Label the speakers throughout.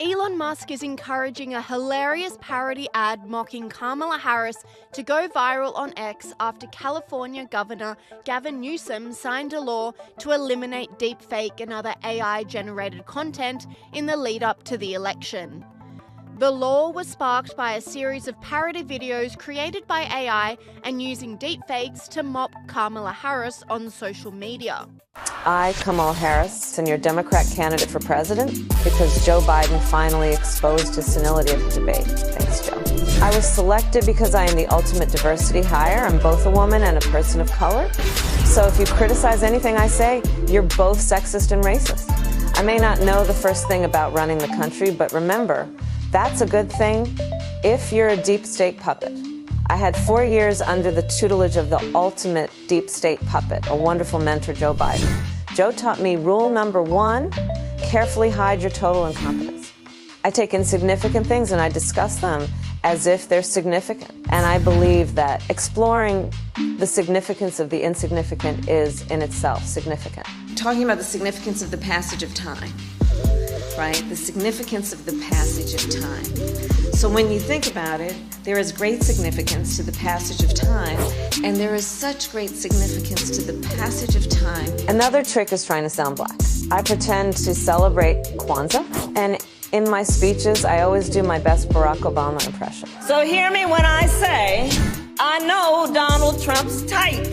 Speaker 1: Elon Musk is encouraging a hilarious parody ad mocking Kamala Harris to go viral on X after California Governor Gavin Newsom signed a law to eliminate deepfake and other AI-generated content in the lead-up to the election. The law was sparked by a series of parody videos created by AI and using deepfakes to mock Kamala Harris on social media.
Speaker 2: I, Kamala Harris, am your Democrat candidate for president because Joe Biden finally exposed his senility at the debate. Thanks, Joe. I was selected because I am the ultimate diversity hire. I'm both a woman and a person of color. So if you criticize anything I say, you're both sexist and racist. I may not know the first thing about running the country, but remember, that's a good thing if you're a deep state puppet. I had 4 years under the tutelage of the ultimate deep state puppet, a wonderful mentor, Joe Biden. Joe taught me rule number 1, carefully hide your total incompetence. I take insignificant things and I discuss them as if they're significant. And I believe that exploring the significance of the insignificant is in itself significant.
Speaker 3: Talking about the significance of the passage of time. Right? The significance of the passage of time. So when you think about it, there is great significance to the passage of time, and there is such great significance to the passage of time.
Speaker 2: Another trick is trying to sound black. I pretend to celebrate Kwanzaa, and in my speeches, I always do my best Barack Obama impression.
Speaker 3: So hear me when I say, I know Donald Trump's type.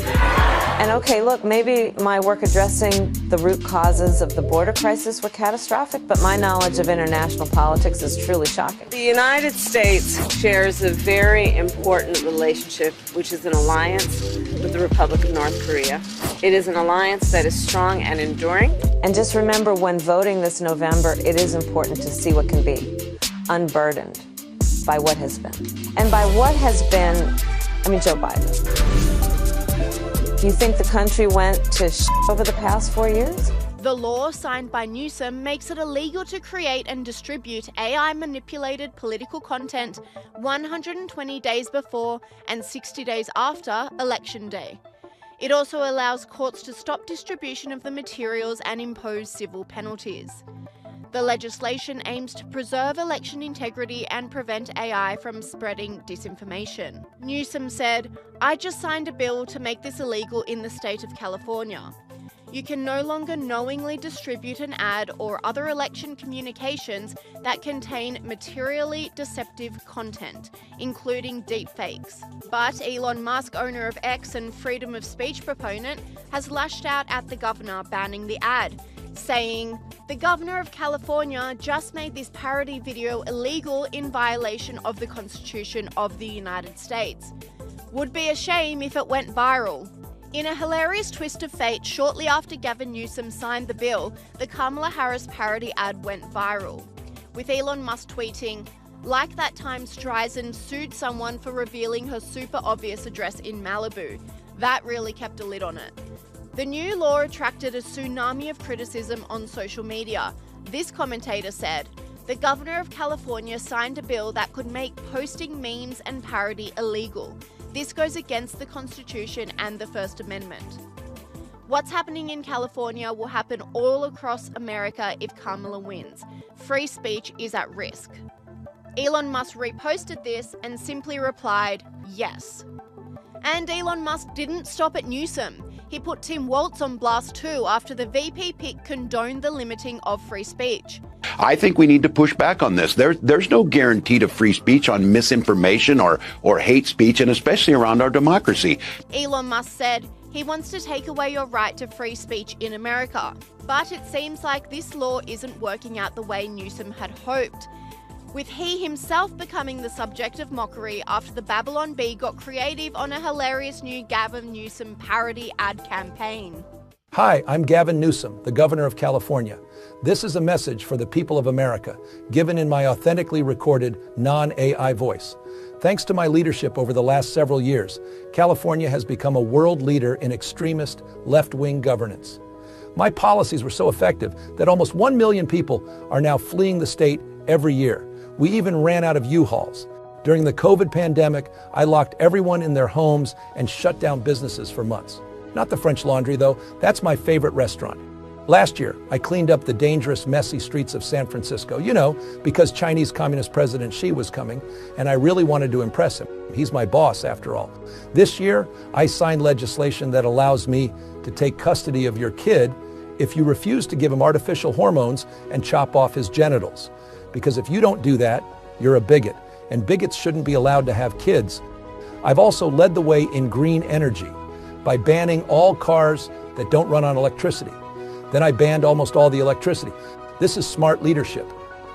Speaker 2: And okay, look, maybe my work addressing the root causes of the border crisis were catastrophic, but my knowledge of international politics is truly shocking.
Speaker 4: The United States shares a very important relationship, which is an alliance with the Republic of North Korea. It is an alliance that is strong and enduring.
Speaker 2: And just remember, when voting this November, it is important to see what can be unburdened by what has been. And by what has been, I mean Joe Biden. Do you think the country went to over the past 4 years?
Speaker 1: The law signed by Newsom makes it illegal to create and distribute AI-manipulated political content 120 days before and 60 days after Election Day. It also allows courts to stop distribution of the materials and impose civil penalties. The legislation aims to preserve election integrity and prevent AI from spreading disinformation. Newsom said, "I just signed a bill to make this illegal in the state of California. You can no longer knowingly distribute an ad or other election communications that contain materially deceptive content, including deepfakes." But Elon Musk, owner of X and freedom of speech proponent, has lashed out at the governor, banning the ad, saying, "The governor of California just made this parody video illegal in violation of the Constitution of the United States. Would be a shame if it went viral." In a hilarious twist of fate, shortly after Gavin Newsom signed the bill, the Kamala Harris parody ad went viral, with Elon Musk tweeting, "Like that time Streisand sued someone for revealing her super obvious address in Malibu. That really kept a lid on it." The new law attracted a tsunami of criticism on social media. This commentator said, "The governor of California signed a bill that could make posting memes and parody illegal. This goes against the Constitution and the First Amendment." What's happening in California will happen all across America if Kamala wins. Free speech is at risk. Elon Musk reposted this and simply replied, "Yes." And Elon Musk didn't stop at Newsom. He put Tim Walz on blast too after the VP pick condoned the limiting of free speech.
Speaker 5: I think we need to push back on this. There's no guarantee to free speech on misinformation or hate speech, and especially around our democracy.
Speaker 1: Elon Musk said he wants to take away your right to free speech in America. But it seems like this law isn't working out the way Newsom had hoped, with he himself becoming the subject of mockery after the Babylon Bee got creative on a hilarious new Gavin Newsom parody ad campaign.
Speaker 6: Hi, I'm Gavin Newsom, the governor of California. This is a message for the people of America, given in my authentically recorded, non-AI voice. Thanks to my leadership over the last several years, California has become a world leader in extremist, left-wing governance. My policies were so effective that almost 1 million people are now fleeing the state every year. We even ran out of U-Hauls. During the COVID pandemic, I locked everyone in their homes and shut down businesses for months. Not the French Laundry, though. That's my favorite restaurant. Last year, I cleaned up the dangerous, messy streets of San Francisco, because Chinese Communist President Xi was coming, and I really wanted to impress him. He's my boss, after all. This year, I signed legislation that allows me to take custody of your kid if you refuse to give him artificial hormones and chop off his genitals. Because if you don't do that, you're a bigot, and bigots shouldn't be allowed to have kids. I've also led the way in green energy by banning all cars that don't run on electricity. Then I banned almost all the electricity. This is smart leadership.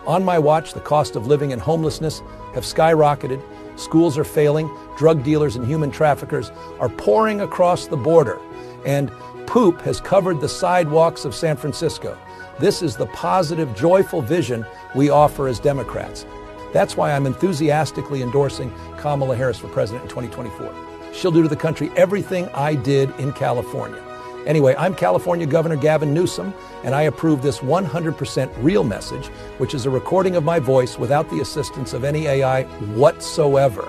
Speaker 6: On my watch, the cost of living and homelessness have skyrocketed. Schools are failing. Drug dealers and human traffickers are pouring across the border. And poop has covered the sidewalks of San Francisco. This is the positive, joyful vision we offer as Democrats. That's why I'm enthusiastically endorsing Kamala Harris for president in 2024. She'll do to the country everything I did in California. Anyway, I'm California Governor Gavin Newsom, and I approve this 100% real message, which is a recording of my voice without the assistance of any AI whatsoever.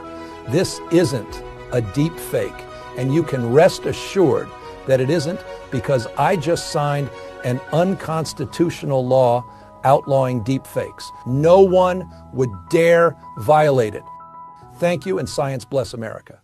Speaker 6: This isn't a deep fake, and you can rest assured that it isn't, because I just signed an unconstitutional law outlawing deep fakes. No one would dare violate it. Thank you, and science bless America.